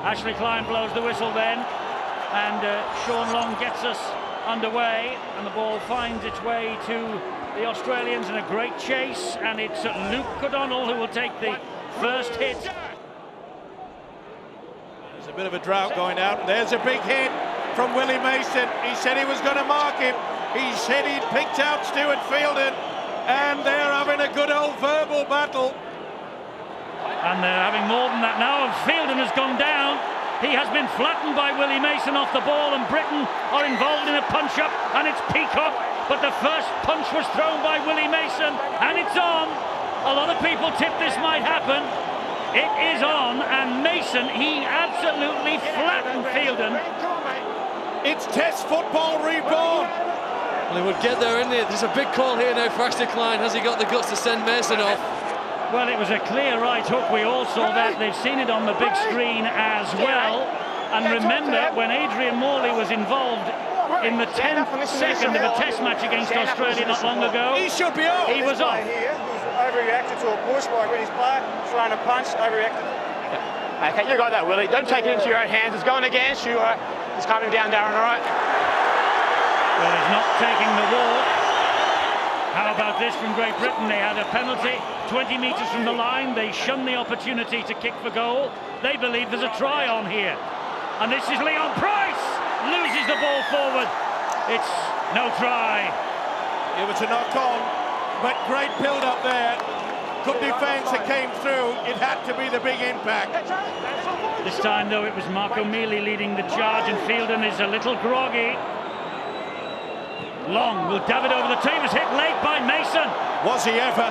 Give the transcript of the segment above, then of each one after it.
Ashley Klein blows the whistle then, and Sean Long gets us underway, and the ball finds its way to the Australians in a great chase, and it's Luke O'Donnell who will take the first hit. There's a bit of a drought going out. There's a big hit from Willie Mason. He said he was going to mark him. He said he'd picked out Stuart Fielden, and they're having a good old verbal battle. And they're having more than that now, and Fielden has gone down. He has been flattened by Willie Mason off the ball, and Britain are involved in a punch-up, and it's Peacock. But the first punch was thrown by Willie Mason, and it's on. A lot of people tip this might happen. It is on, and Mason, he absolutely flattened Fielden. It's Test football reborn. Well, he would get there, isn't it? There's a big call here now for Ashley Klein. Has he got the guts to send Mason off? Well, it was a clear right hook. We all saw that. They've seen it on the big screen as well. And remember, when Adrian Morley was involved in the 10th second of a test match against Australia not long ago, he should be off. He was off. Overreacted to a push by British player, throwing a punch, overreacted. Yeah. Okay, you got that, Willie. Don't take it into your own hands. It's going against you. It's coming down, Darren, all right? Well, he's not taking the walk. How about this from Great Britain? They had a penalty 20 metres from the line. They shunned the opportunity to kick for goal. They believe there's a try on here. And this is Leon Price. Loses the ball forward. It's no try. It was a knock-on, but great build-up there. Good defence that came through. It had to be the big impact. This time, though, it was Marco Mealy leading the charge, and Fielden is a little groggy. Long will dab it over the tee. Was hit late by Mason. Was he ever?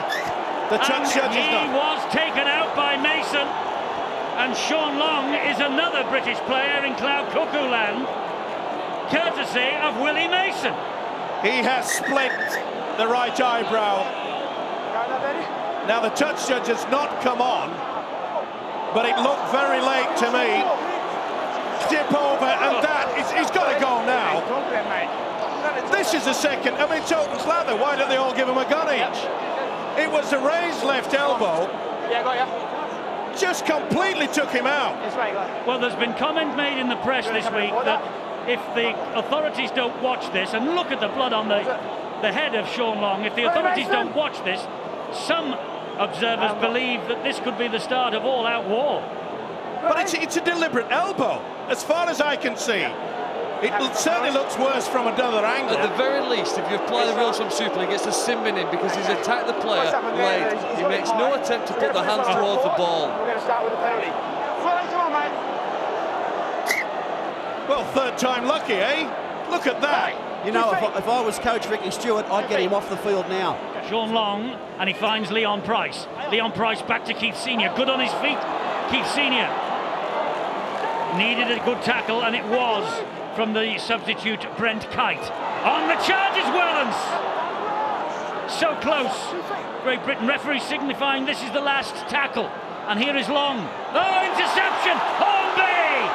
The touch judge is not. He was taken out by Mason. And Sean Long is another British player in Cloud Cuckoo Land, courtesy of Willie Mason. He has split the right eyebrow. Now the touch judge has not come on, but it looked very late to me. Dip over, and he's got to go now. This is the second. I mean, total slather. Why don't they all give him a gun each? It was a raised left elbow. Yeah, got ya. Just completely took him out. Well, there's been comment made in the press this week that if the authorities don't watch this, and look at the blood on the head of Sean Long, if the authorities don't watch this, some observers believe that this could be the start of all-out war. But it's a deliberate elbow, as far as I can see. It certainly looks worse from another angle. At the very least, if you apply the rules from Super League, it's a sin bin in because he's attacked the player late. He makes no attempt to put the hands towards the ball. We're going to start with the penalty. Come on, mate. Well, third time lucky, eh? Look at that. You know, if I was coach Ricky Stewart, I'd get him off the field now. Sean Long, and he finds Leon Price. Leon Price back to Keith Senior. Good on his feet. Keith Senior needed a good tackle, and it was from the substitute Brent Kite. On the charge is Wellens. So close. Great Britain referee signifying this is the last tackle. And here is Long. Oh, interception! Hornby!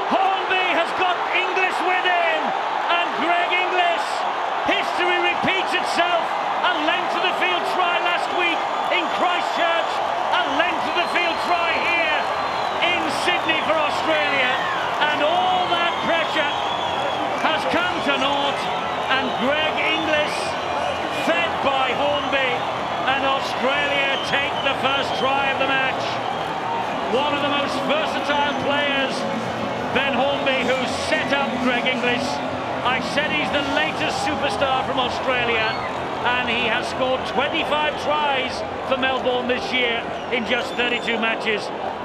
Hornby has got Inglis with him. And Greg Inglis. History repeats itself. A length of the field try last week in Christchurch. A length of the field try here in Sydney for Australia. And all that pressure has come to naught, and Greg Inglis fed by Hornby, and Australia take the first try of the match. One of the most versatile players, Ben Hornby, who set up Greg Inglis. I said he's the latest superstar from Australia, and he has scored 25 tries for Melbourne this year in just 32 matches.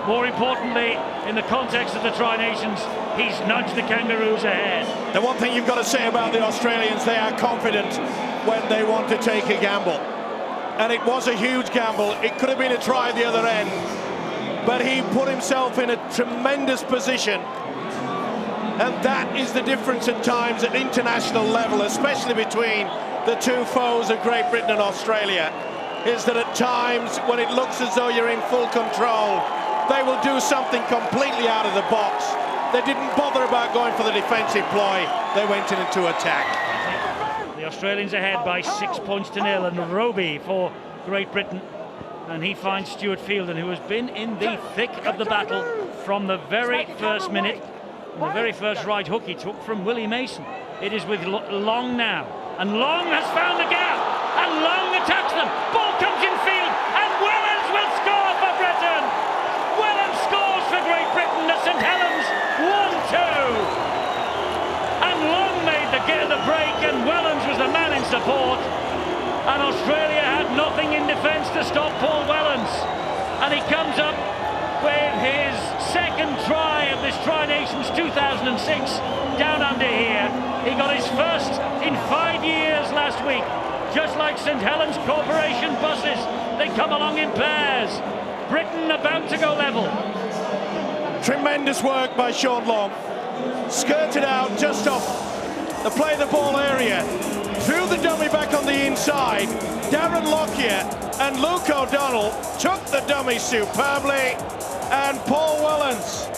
More importantly, in the context of the Tri-Nations, he's nudged the Kangaroos ahead. The one thing you've got to say about the Australians, they are confident when they want to take a gamble. And it was a huge gamble. It could have been a try at the other end. But he put himself in a tremendous position. And that is the difference at times at international level, especially between the two foes of Great Britain and Australia, is that at times when it looks as though you're in full control, they will do something completely out of the box. They didn't bother about going for the defensive ploy. They went into attack. The Australians ahead by 6 points to 0, and Roby for Great Britain. And he finds Stuart Fielden, who has been in the thick of the battle from the very first minute, the very first right hook he took from Willie Mason. It is with Long now, and Long has found the gap, and Long attacks them. Ball comes in field, and Wellens will score for Britain. Wellens scores for Great Britain at St Helens, 1-2. And Long made the break, and Wellens was the man in support. And Australia had nothing in defence to stop Paul Wellens. And he comes up with his second try of this Tri-Nations 2006 down under here. He got his first in 5 years last week. Just like St Helens Corporation buses, they come along in pairs. Britain about to go level. Tremendous work by Sean Long. Skirted out just off the play the ball area. Threw the dummy back on the inside. Darren Lockyer and Luke O'Donnell took the dummy superbly. And Paul Wellens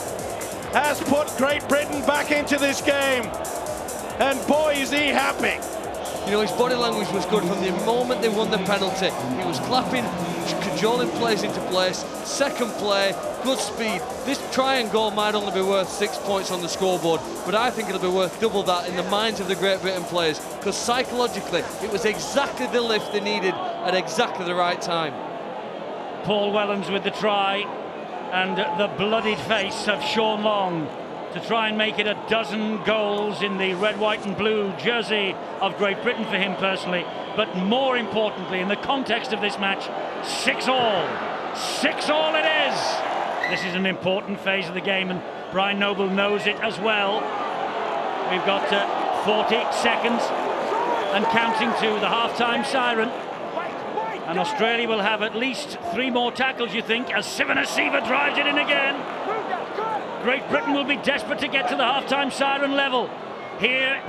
has put Great Britain back into this game. And boy, is he happy. You know, his body language was good from the moment they won the penalty. He was clapping, cajoling plays into place. Second play, good speed. This try and goal might only be worth 6 points on the scoreboard, but I think it'll be worth double that in the minds of the Great Britain players, because psychologically it was exactly the lift they needed at exactly the right time. Paul Wellens with the try, and the bloodied face of Sean Long to try and make it a dozen goals in the red, white and blue jersey of Great Britain for him personally, but more importantly in the context of this match, 6-all. 6-all it is. This is an important phase of the game, and Brian Noble knows it as well. We've got 40 seconds and counting to the half-time siren, and Australia will have at least 3 more tackles, you think, as Sivanasiva drives it in again. Great Britain will be desperate to get to the half-time siren level. Here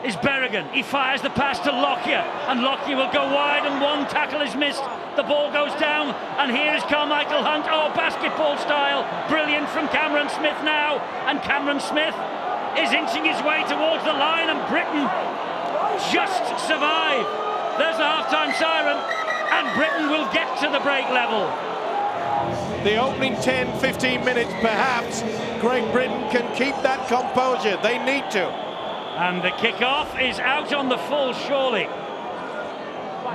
is Berrigan. He fires the pass to Lockyer, and Lockyer will go wide, and one tackle is missed. The ball goes down, and here is Carmichael Hunt. Oh, basketball style. Brilliant from Cameron Smith now. And Cameron Smith is inching his way towards the line, and Britain just survive. There's the half-time siren, and Britain will get to the break level. The opening 10-15 minutes, perhaps, Great Britain can keep that composure. They need to. And the kick-off is out on the full, surely.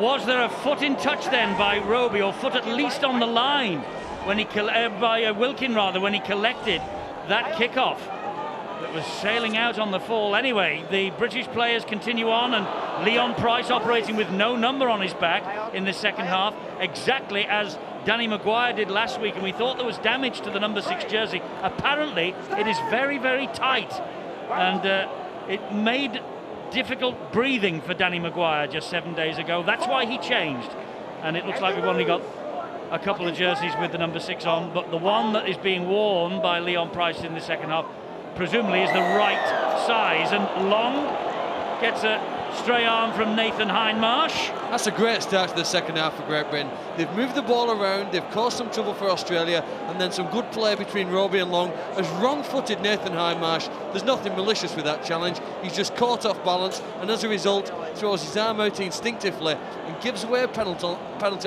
Was there a foot in touch then by Roby, or foot at least on the line, when he by Wilkin rather, when he collected that kick-off that was sailing out on the fall? Anyway, the British players continue on, and Leon Price operating with no number on his back in the second half, exactly as Danny Maguire did last week, and we thought there was damage to the number 6 jersey. Apparently it is very, very tight, and it made difficult breathing for Danny Maguire just 7 days ago. That's why he changed, and it looks like we've only got a couple of jerseys with the number 6 on, but the one that is being worn by Leon Price in the second half presumably is the right size. And Long gets a stray arm from Nathan Hindmarsh. That's a great start to the second half for Great Britain. They've moved the ball around, they've caused some trouble for Australia, and then some good play between Roby and Long. As wrong-footed Nathan Hindmarsh, there's nothing malicious with that challenge. He's just caught off balance, and as a result throws his arm out instinctively and gives away a penalty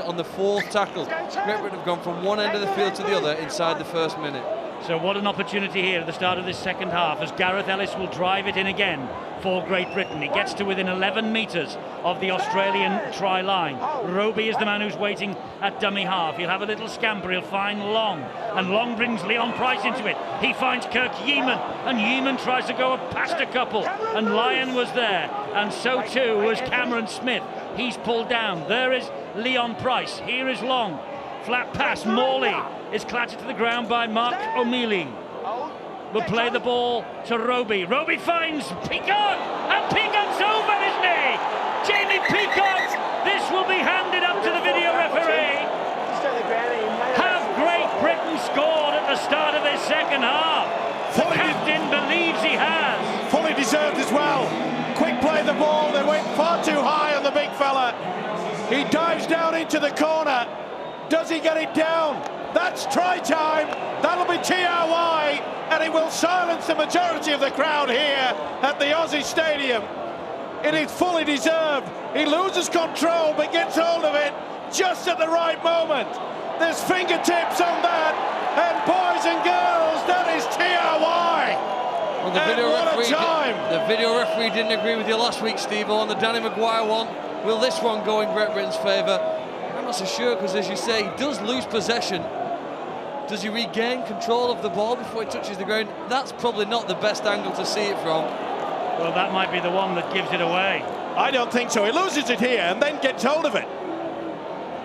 on the 4th tackle. Great Britain have gone from one end of the field to the other inside the first minute. So what an opportunity here at the start of this second half, as Gareth Ellis will drive it in again for Great Britain. He gets to within 11 metres of the Australian try line. Roby is the man who's waiting at dummy half. He'll have a little scamper, he'll find Long, and Long brings Leon Price into it. He finds Kirk Yeaman, and Yeaman tries to go past a couple, and Lyon was there, and so too was Cameron Smith. He's pulled down. There is Leon Price. Here is Long. Flat pass, Morley is clattered to the ground by Mark O'Mealy. Will play the ball to Roby. Roby finds Peacock, and Peacock's over, isn't he? Jamie Peacock. This will be handed up to the video referee. Have Great Britain scored at the start of this second half? The captain believes he has. Fully deserved as well. Quick play the ball. They went far too high on the big fella. He dives down into the corner. Does he get it down? That's try time. That'll be TRY, and it will silence the majority of the crowd here at the Aussie Stadium. It is fully deserved. He loses control but gets hold of it just at the right moment. There's fingertips on that. And boys and girls, that is TRY. Well, the video referee didn't agree with you last week, Steve, on the Danny Maguire one. Will this one go in Great Britain's favour? I'm not so sure, because as you say, he does lose possession. Does he regain control of the ball before he touches the ground? That's probably not the best angle to see it from. Well, that might be the one that gives it away. I don't think so. He loses it here and then gets hold of it.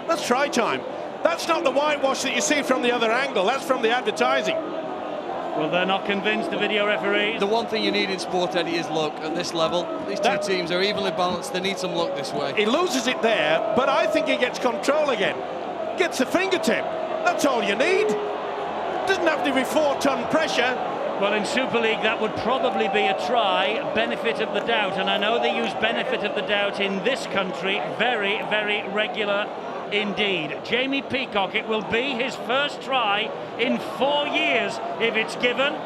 That's try time. That's not the whitewash that you see from the other angle. That's from the advertising. Well, they're not convinced, the video referees. The one thing you need in sport, Eddie, is luck at this level. These two teams are evenly balanced. They need some luck this way. He loses it there, but I think he gets control again. Gets the fingertip. That's all you need. Doesn't have to be 4-ton pressure. Well, in Super League, that would probably be a try, benefit of the doubt. And I know they use benefit of the doubt in this country very, very regular indeed. Jamie Peacock, it will be his first try in 4 years if it's given.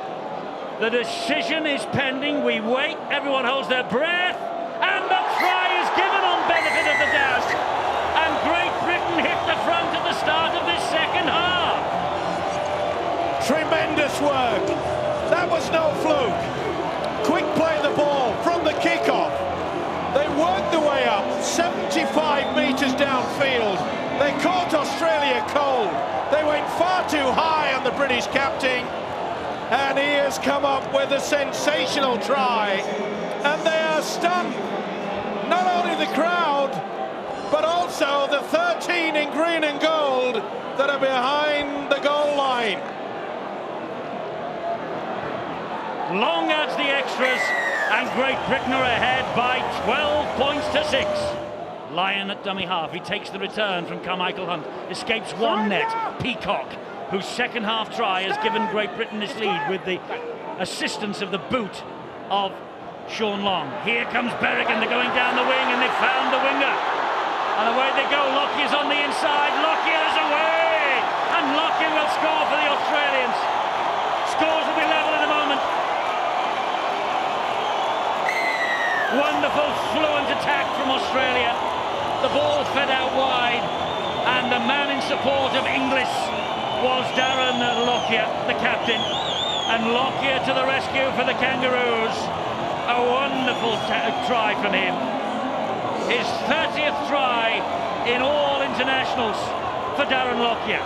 The decision is pending. We wait. Everyone holds their breath. And the try is given on benefit of the doubt. And Great Britain hit the front at the start of this second half. Tremendous work. That was no fluke. Quick play the ball from the kickoff. They worked their way up 75 metres downfield. They caught Australia cold. They went far too high on the British captain. And he has come up with a sensational try. And they are stunned. Not only the crowd, but also the 13 in green and gold that are behind the goal line. Long adds the extras, and Great Britain are ahead by 12 points to 6. Lyon at dummy half. He takes the return from Carmichael Hunt. Escapes one net. Peacock, whose second half try has given Great Britain this lead with the assistance of the boot of Sean Long. Here comes Berrigan. They're going down the wing, and they've found the winger. And away they go. Lockyer's on the inside. Lockyer's away! And Lockyer will score for the Australians. Scores will be level in a moment. Wonderful, fluent attack from Australia. The ball fed out wide, and the man in support of Inglis was Darren Lockyer, the captain. And Lockyer to the rescue for the Kangaroos. A wonderful try from him. His 30th try in all internationals for Darren Lockyer.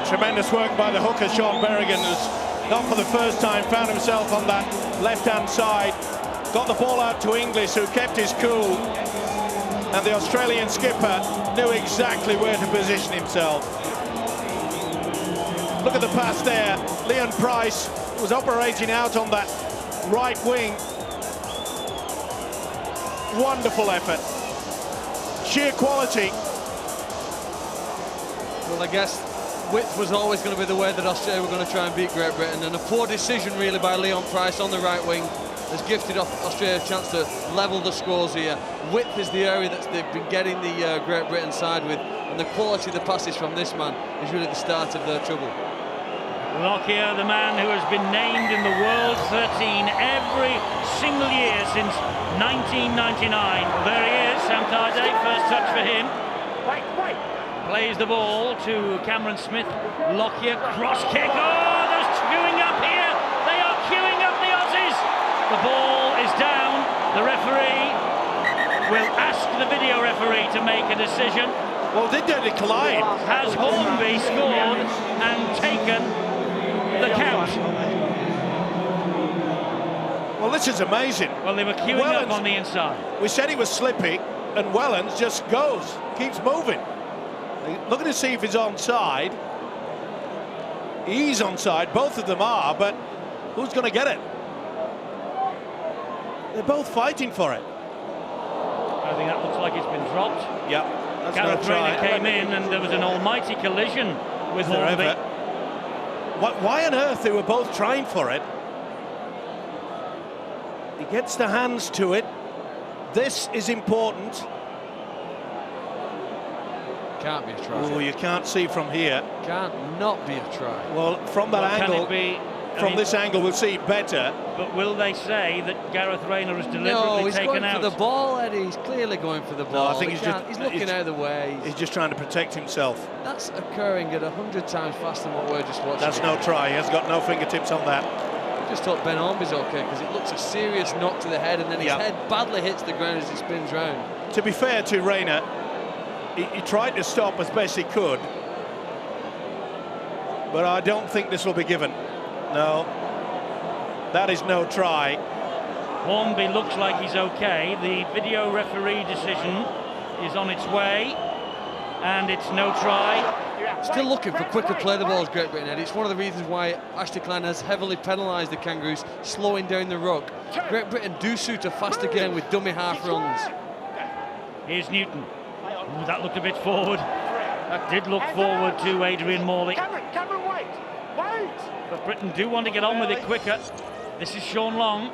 Tremendous work by the hooker, Sean Berrigan, who's not for the first time found himself on that left-hand side. Got the ball out to Inglis, who kept his cool. And the Australian skipper knew exactly where to position himself. Look at the pass there. Leon Price was operating out on that right wing. Wonderful effort. Sheer quality. Well, I guess width was always going to be the way that Australia were going to try and beat Great Britain, and a poor decision really by Leon Price on the right wing has gifted Australia a chance to level the scores here. Width is the area that they've been getting the Great Britain side with, and the quality of the passes from this man is really the start of their trouble. Lockyer, the man who has been named in the World 13 every single year since 1999. Well, there he is, Sam Tardey, first touch for him. Plays the ball to Cameron Smith. Lockyer, cross kick. Oh, there's queuing up here. They are queuing up the Aussies. The ball is down. The referee will ask the video referee to make a decision. Well, did they decline? Has Hornby scored and taken the count? Well, this is amazing. Well, they were queuing up on the inside. We said he was slippy, and Wellens just goes, keeps moving. Looking to see if he's onside. He's onside, both of them are, but who's going to get it? They're both fighting for it. I think that looks like it's been dropped. Yeah, that's Gareth no Raynor try. came in, and there was an almighty collision with Hornby. Why on earth they were both trying for it? He gets the hands to it. This is important. Can't be a try. Oh, you can't see from here. Can't not be a try. Well, from that angle, Can it be? from this angle, we'll see it better. but will they say that Gareth Raynor has deliberately No, he's taken going out? for the ball, Eddie. He's clearly going for the ball. I think he's looking out of the way. He's just trying to protect himself. That's occurring at 100 times faster than what we're just watching. That's no try. He has got no fingertips on that. I just hope Ben Ormby's okay, because it looks a serious knock to the head, and then his head badly hits the ground as he spins round. To be fair to Raynor, he tried to stop as best he could, but I don't think this will be given. No, that is no try. Hornby looks like he's okay. The video referee decision is on its way, and it's no try. Still looking for quicker play the ball as Great Britain, Eddie. It's one of the reasons why Ashley Klein has heavily penalised the Kangaroos, slowing down the ruck. Great Britain do suit a faster game with dummy half runs. Here's Newton. Ooh, that looked a bit forward. That did look forward to Adrian Morley. Cameron, wait. But Britain do want to get on with it quicker. This is Sean Long.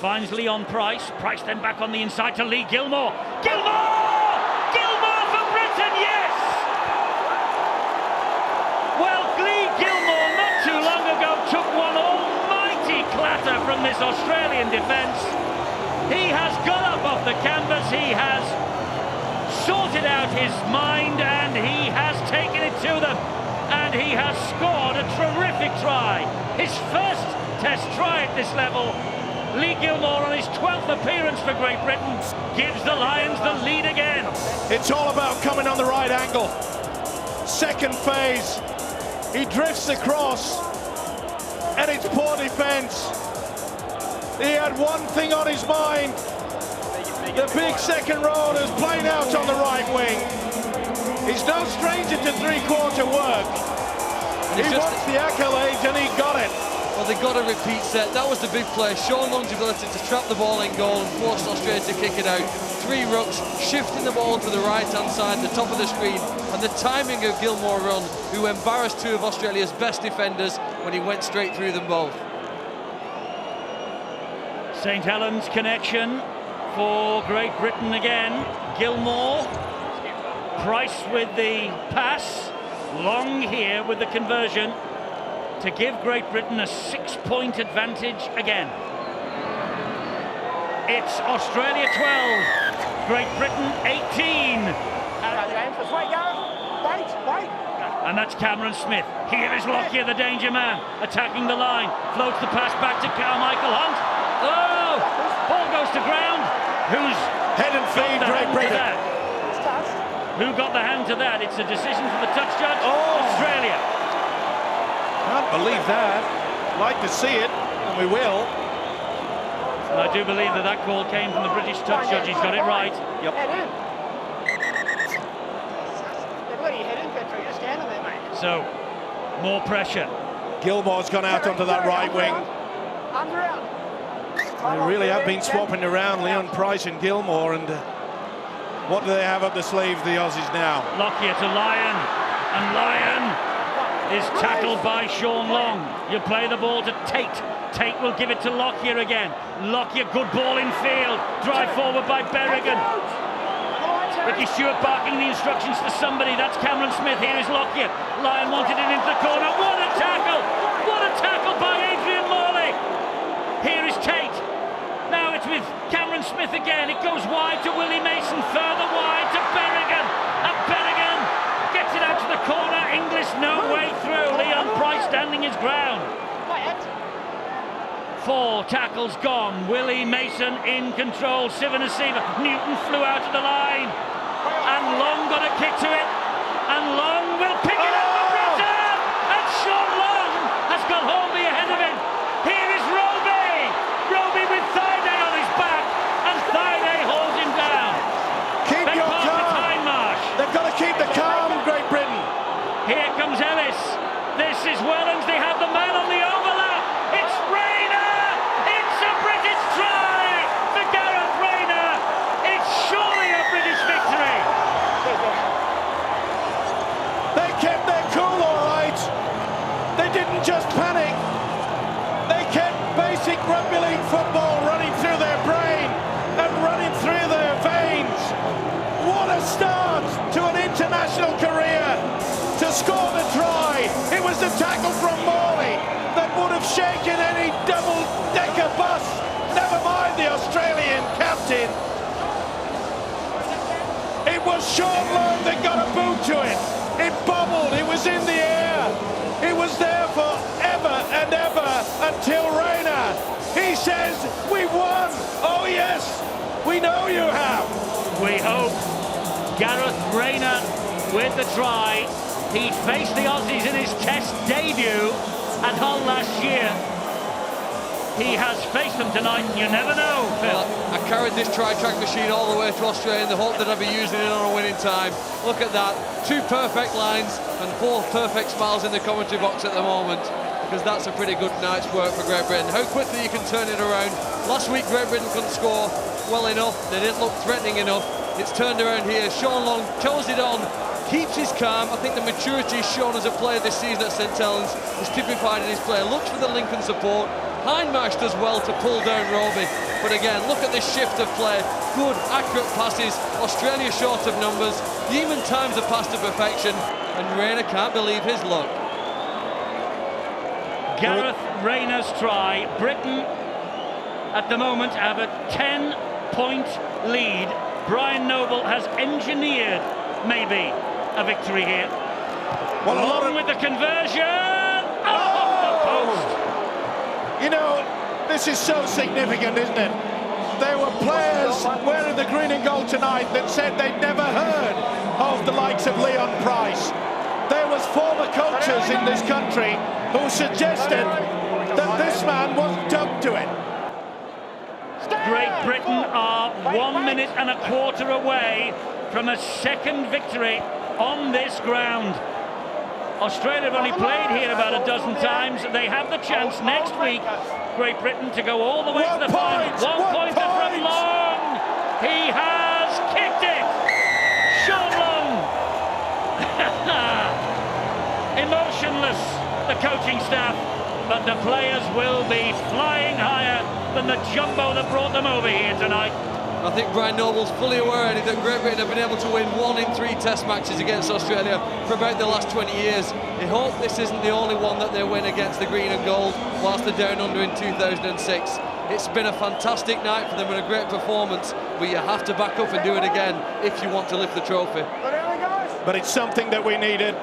Finds Leon Price. Price then back on the inside to Lee Gilmore. Gilmore for Britain, yes! Well, Lee Gilmore not too long ago took one almighty clatter from this Australian defence. He has got up off the canvas, he has sorted out his mind, and he has taken it to them, and he has scored a terrific try. His first Test try at this level. Lee Gilmore on his 12th appearance for Great Britain gives the Lions the lead again. It's all about coming on the right angle. Second phase, he drifts across, and it's poor defence. He had one thing on his mind. The big second row is playing out on the right wing. He's no stranger to three-quarter work. He wants the accolades, and he got it. Well, they got a repeat set. That was the big play. Sean Long's ability to trap the ball in goal and force Australia to kick it out. 3 rucks, shifting the ball to the right-hand side, the top of the screen, and the timing of Gilmore run, who embarrassed 2 of Australia's best defenders when he went straight through them both. St Helens connection for Great Britain again. Gilmore, Price with the pass, Long here with the conversion to give Great Britain a 6-point advantage again. It's Australia 12, Great Britain 18. And that's Cameron Smith. Here is Lockyer, the danger man, attacking the line. Floats the pass back to Carmichael Hunt. Oh! Ball goes to ground. Who's head and feed Great Britain? Who got the hand to that? It's a decision for the touch judge. Australia. Can't believe that. Like to see it, and we will. And I do believe that that call came from the British touch judge. He's got it right. Yep. So, more pressure. Gilmore's gone out onto that right wing. They really have been swapping around, Leon Price and Gilmore, and what do they have up the sleeve, the Aussies now? Lockyer to Lyon, and Lyon is tackled by Sean Long. You play the ball to Tate. Tate will give it to Lockyer again. Lockyer, good ball in field. Drive forward by Berrigan. Ricky Stewart barking the instructions to somebody. That's Cameron Smith. Here is Lockyer. Lyon wanted it into the corner. What a tackle! What a tackle by Adrian Morley. Here is Tate. Now it's with Cameron Smith again. It goes wide to Willie Mason. Further wide to Berrigan. And Berrigan gets it out to the corner. Inglis no way through. Leon Price standing his ground. 4 tackles gone. Willie Mason in control. Sivanasiva. Newton flew out of the line. And Long got a kick to it. And Long will pick it up for Britain. And Sean Long has got Hornby ahead of him. Here is Roby. Roby with Thaiday on his back. And Thaiday holds him down. Keep your calm. They've got to keep the calm, Great Britain. Here comes Ellis. This is Wellens. They have the man on the overlap. It's Raynor. It's a British try for Gareth Raynor. It's surely a British victory. They kept their cool, all right. They didn't just panic. They kept basic rugby league football running through their brain and running through their veins. What a start to an international career. To score the try, it was the tackle from Morley that would have shaken any double-decker bus. us, never mind the Australian captain. It was Sean Long that got a boot to it. It bobbled, it was in the air. It was there for ever and ever until Raynor. He says, we won. Oh yes, we know you have. We hope. Gareth Raynor with the try. He faced the Aussies in his Test debut at Hull last year. He has faced them tonight, and you never know, Phil. Well, I carried this try-track machine all the way to Australia in the hope that I'd be using it on a winning time. Look at that, 2 perfect lines and 4 perfect smiles in the commentary box at the moment, because that's a pretty good night's work for Great Britain. How quickly you can turn it around. Last week Great Britain couldn't score well enough, they didn't look threatening enough. It's turned around here. Sean Long toes it on, keeps his calm. I think the maturity he's shown as a player this season at St Helens is typified in his play. Looks for the Lincoln support. Hindmarsh does well to pull down Roby, but again, look at this shift of play. Good, accurate passes. Australia short of numbers. Even times the pass to perfection, and Raynor can't believe his luck. Gareth Raynor's try. Britain, at the moment, have a 10-point lead. Brian Noble has engineered, maybe, a victory here. Well, Long with the conversion. Off the post. You know, this is so significant, isn't it? There were players wearing the green and gold tonight that said they'd never heard of the likes of Leon Price. There was former coaches in this country who suggested that this man wasn't up to it. Great Britain are 1 minute and a quarter away from a second victory on this ground. Australia have only played here about a dozen times. They have the chance next week, Great Britain, to go all the way to the final. 1 pointer from Long. He has kicked it. Sean Long. Emotionless, the coaching staff, but the players will be flying higher than the jumbo that brought them over here tonight. I think Brian Noble's fully aware that Great Britain have been able to win 1 in 3 Test matches against Australia for about the last 20 years. They hope this isn't the only one that they win against the green and gold whilst they're down under in 2006. It's been a fantastic night for them and a great performance, but you have to back up and do it again if you want to lift the trophy. But it's something that we needed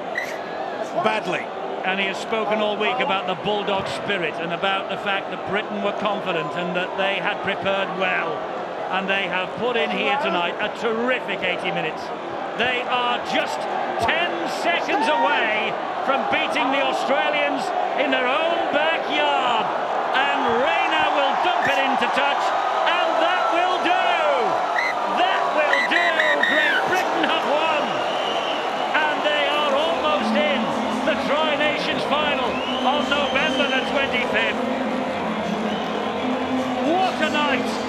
badly. And he has spoken all week about the Bulldog spirit and about the fact that Britain were confident and that they had prepared well. And they have put in here tonight a terrific 80 minutes. They are just 10 seconds away from beating the Australians in their own backyard. And Raynor will dump it into touch, and that will do! That will do! Great Britain have won! And they are almost in the Tri-Nations final on November the 25th. What a night!